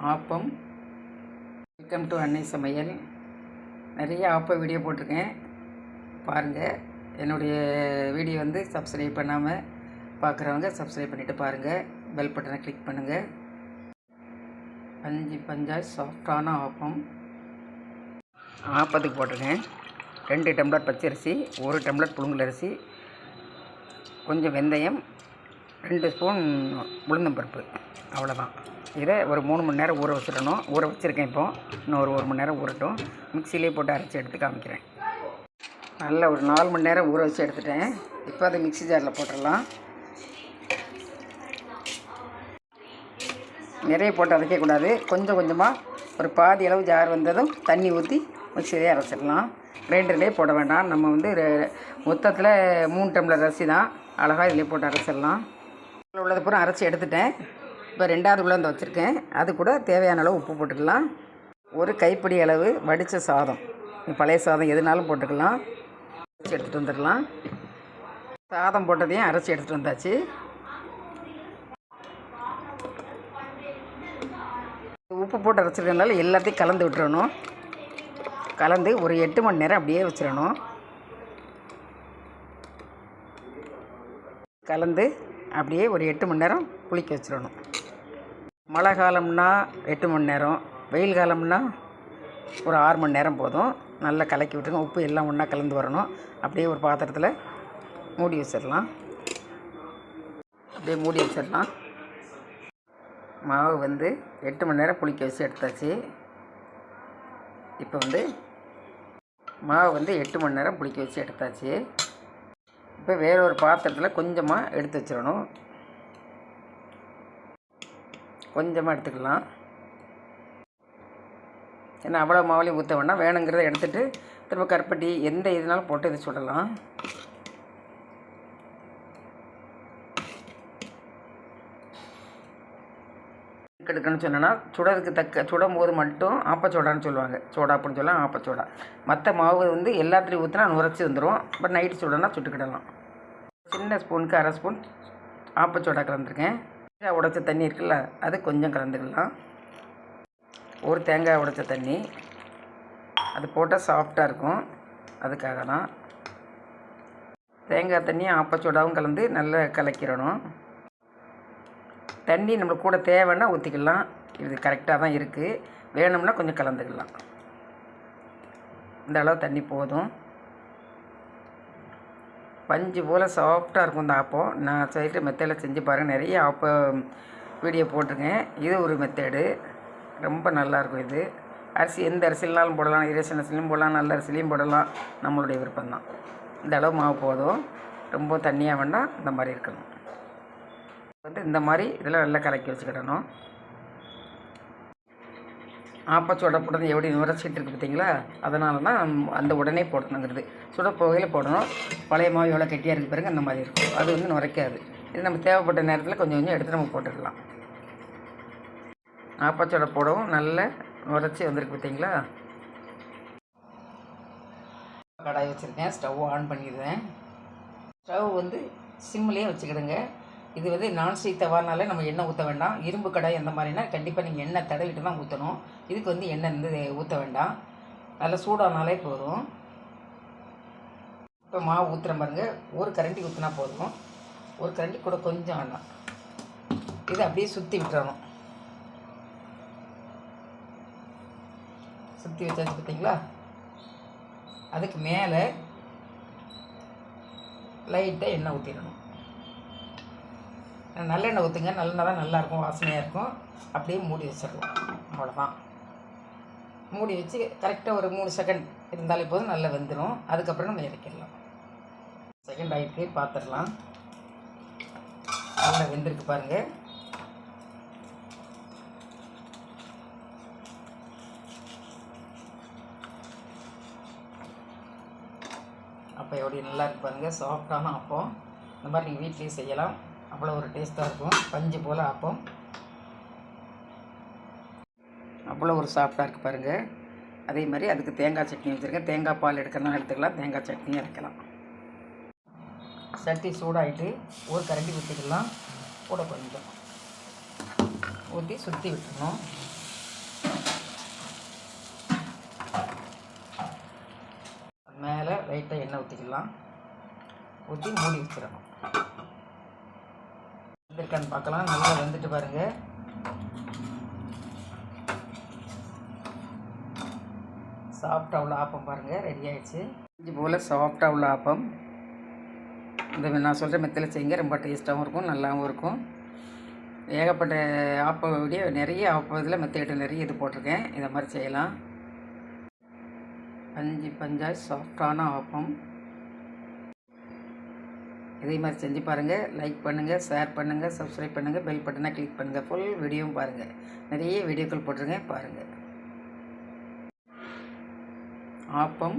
Appam. Welcome to அன்னை சமையல். நிறைய ஆப்ப வீடியோ போட்டிருக்கேன், பாருங்கள். என்னுடைய வீடியோ வந்து சப்ஸ்கிரைப் பண்ணாமல் பார்க்குறவங்க சப்ஸ்கிரைப் பண்ணிவிட்டு பாருங்கள். பெல் பட்டனை கிளிக் பண்ணுங்கள். பஞ்சாய் சாஃப்டான ஆப்பம். ஆப்பத்துக்கு போட்டிருக்கேன் 2 டம்ளர் பச்சரிசி, 1 டம்ளர் புழுங்கலரிசி, கொஞ்சம் வெந்தயம், 2 ஸ்பூன் உளுந்தம்பருப்பு, அவ்வளோதான். இதை ஒரு 3 மணி நேரம் ஊற வச்சிடணும். ஊற வச்சுருக்கேன். இப்போது இன்னும் ஒரு 1 மணி நேரம் ஊறட்டும். மிக்சிலே போட்டு அரைச்சி எடுத்து காமிக்கிறேன். நல்லா ஒரு 4 மணி நேரம் ஊற வச்சு எடுத்துட்டேன். இப்போ அதை மிக்சி ஜாரில் போட்டுடலாம். நிறைய போட்டு அரைக்கக்கூடாது, கொஞ்சம் கொஞ்சமாக ஒரு பாதி அளவு ஜார் வந்ததும் தண்ணி ஊற்றி மிக்சிலே அரைச்சிடலாம். கிரைண்டர்லேயே போட வேண்டாம். நம்ம வந்து மொத்தத்தில் 3 டம்ளர் அரிசி தான், அழகாக இதிலே போட்டு அரைச்சிடலாம். உள்ளது பூரா அரைச்சி எடுத்துட்டேன். இப்போ 2வது உளுந்து வச்சுருக்கேன். அது கூட தேவையான அளவு உப்பு போட்டுக்கலாம். ஒரு கைப்பிடி அளவு வடித்த சாதம், பழைய சாதம் எதுனாலும் போட்டுக்கலாம். அரைச்சி எடுத்துகிட்டு வந்துடலாம். சாதம் போட்டதையும் அரைச்சி எடுத்துகிட்டு வந்தாச்சு. உப்பு போட்டு அரைச்சிருக்கனால எல்லாத்தையும் கலந்து விட்டுறணும். கலந்து ஒரு 8 மணி நேரம் அப்படியே வச்சிடணும். கலந்து அப்படியே ஒரு 8 மணி நேரம் புளிக்க வச்சிடணும். மழை காலம்னா 8 மணி நேரம், வெயில் காலம்னா ஒரு 6 மணி நேரம் போதும். நல்லா கலக்கி விட்டுருங்க. உப்பு எல்லாம் ஒன்றா கலந்து வரணும். அப்படியே ஒரு பாத்திரத்தில் மூடி வச்சிடலாம். அப்படியே மூடி வச்சிடலாம். மாவு வந்து 8 மணி நேரம் புளிக்க வச்சு எடுத்தாச்சு. இப்போ வந்து மாவு வந்து 8 மணி நேரம் புளிக்க வச்சு எடுத்தாச்சு. இப்போ வேற ஒரு பாத்திரத்தில் கொஞ்சமாக எடுத்து வச்சிடணும். கொஞ்சமாக எடுத்துக்கலாம். ஏன்னா அவ்வளோ மாவுலையும் ஊற்ற வேண்டாம். வேணுங்கிறத எடுத்துகிட்டு திரும்ப கருப்பட்டி எந்த இதுனாலும் போட்டு இதை சுடலாம். எடுக்கணும்னு சொன்னோன்னா சுடறதுக்கு சுடும் போது மட்டும் ஆப்பச்சோடான்னு சொல்லுவாங்க. சோடாப்புன்னு சொல்லலாம், ஆப்பச்சோடா. மற்ற மாவு வந்து எல்லாத்துலேயும் ஊற்றினா நுரைச்சி வந்துடும். அப்புறம் நைட்டு சுடனா சுட்டுக்கிடலாம். சின்ன ஸ்பூனுக்கு 1/2 ஸ்பூன் ஆப்பச்சோடா கலந்துருக்கேன். தேங்காய் உடைச்ச தண்ணி இருக்குல்ல, அது கொஞ்சம் கலந்துக்கலாம். ஒரு தேங்காய் உடைச்ச தண்ணி, அது போட்டால் சாஃப்டாக இருக்கும், அதுக்காக தான். தேங்காய் தண்ணியும் ஆப்பச்சோடாவும் கலந்து நல்லா கலக்கிடணும். தண்ணி நம்மளுக்கு கூட தேவைன்னா ஊற்றிக்கலாம். இது கரெக்டாக தான் இருக்குது. வேணும்னா கொஞ்சம் கலந்துக்கலாம். இந்த அளவு தண்ணி போதும். பஞ்சு போல் சாஃப்டாக இருக்கும் இந்த ஆப்பம். நான் செய்கிற மெத்தடில் செஞ்சு பாருங்கள். நிறைய ஆப்ப வீடியோ போட்டிருக்கேன். இது ஒரு மெத்தடு, ரொம்ப நல்லாயிருக்கும். இது அரிசி எந்த அரிசினாலும் போடலாம், ரேஷன் அரிசிலையும் போடலாம், நல்ல அரிசிலையும் போடலாம். நம்மளுடைய விருப்பம்தான். இந்த அளவு மாவு போதும். ரொம்ப தண்ணியாக வேண்டாம், இந்த மாதிரி இருக்கணும். வந்து இந்த மாதிரி இதெல்லாம் நல்லா கலக்கி வச்சுக்கிடணும். ஆப்பச்சோடா போடுறது எப்படி நுரைச்சிட்டு இருக்குது பார்த்தீங்களா? அதனால தான் அந்த உடனே போடணுங்கிறது. சுட புகையில் போடணும். பழைய மாவு எவ்வளோ கெட்டியாக இருக்குது பாருங்க, அந்த மாதிரி இருக்கும். அது வந்து நுரைக்காது. இது நம்ம தேவைப்பட்ட நேரத்தில் கொஞ்சம் கொஞ்சம் எடுத்து நம்ம போட்டுக்கலாம். ஆப்பச்சோடா போடவும் நல்ல நுரைச்சி வந்திருக்கு பார்த்தீங்களா? கடாய் வச்சுருக்கேன். ஸ்டவ் ஆன் பண்ணிடுறேன். ஸ்டவ் வந்து சிம்லேயே வச்சுக்கிடுங்க. இது வந்து நான்ஸ்டிக் தவானால நம்ம எண்ணெய் ஊற்ற வேண்டாம். இரும்பு கடாய் அந்த மாதிரினா கண்டிப்பாக நீங்கள் எண்ணெய் தடவிட்டு தான் ஊற்றணும். இதுக்கு வந்து எண்ணெய் வந்து ஊற்ற வேண்டாம். நல்லா சூடானாலே போதும். இப்போ மாவு ஊற்றுற பாருங்க. ஒரு கரண்டி ஊற்றினா போதும். ஒரு கரண்டி கூட கொஞ்சம் வேண்டாம். இதை அப்படியே சுற்றி விட்டுறணும். சுற்றி வச்சாச்சு பார்த்தீங்களா? அதுக்கு மேலே லைட்டாக எண்ணெய் ஊற்றிடணும். நல்லெண்ணெய் ஊற்றுங்க. நல்லெண்ணெய் தான் நல்லாயிருக்கும், வாசனையாக இருக்கும். அப்படியே மூடி வச்சிடலாம். அவ்வளோதான். மூடி வச்சு கரெக்டாக ஒரு 3 செகண்ட் இருந்தாலே போதும், நல்லா வெந்துடும். அதுக்கப்புறம் நம்ம இறக்கிடலாம். செகண்ட் ஆகிட்டு பார்த்துடலாம். நல்லா வெந்திருக்கு பாருங்கள். அப்போ எப்படி நல்லா இருக்கு பாருங்கள். சாஃப்டான ஆப்பம். இந்த மாதிரி நீங்கள் வீட்லேயும் செய்யலாம். அவ்வளோ ஒரு டேஸ்ட்டாக இருக்கும். பஞ்சு போல் ஆப்பம். அவ்வளோ ஒரு சாஃப்டாக இருக்குது பாருங்கள். அதே மாதிரி அதுக்கு தேங்காய் சட்னி வச்சுருக்கேன். தேங்காய் பால் எடுக்கலாம், எடுத்துக்கலாம். தேங்காய் சட்னியும் இறக்கலாம். சட்டி சூடாகிட்டு ஒரு கரண்டி ஊற்றிக்கலாம். கூட கொஞ்சம் ஊற்றி சுற்றி விட்டுறணும். ஊற்றிக்கலாம். ஊற்றி மூடி வச்சிடணும். வெந்திருக்கான்னு பார்க்கலாம். நல்லா வெந்துட்டு பாருங்கள். சாஃப்டாக உள்ள ஆப்பம் பாருங்கள், ரெடி ஆகிடுச்சு. இது போல் சாஃப்டாக உள்ள ஆப்பம் இந்த நான் சொல்கிற மெத்தில் செய்யுங்க. ரொம்ப டேஸ்ட்டாகவும் இருக்கும், நல்லாவும் இருக்கும். ஏகப்பட்ட ஆப்பம் வீடியோ நிறைய ஆப்பம் இதில் மெத்தேட்டு நிறைய இது போட்டிருக்கேன். இதை மாதிரி செய்யலாம். பஞ்சாய் சாஃப்டான ஆப்பம் இதே மாதிரி செஞ்சு பாருங்கள். லைக் பண்ணுங்கள், ஷேர் பண்ணுங்கள், சப்ஸ்கிரைப் பண்ணுங்கள், பெல் பட்டனை கிளிக் பண்ணுங்கள். ஃபுல் வீடியோவும் பாருங்கள். நிறைய வீடியோக்கள் போட்டிருக்கேன் பாருங்கள். ஆப்பம்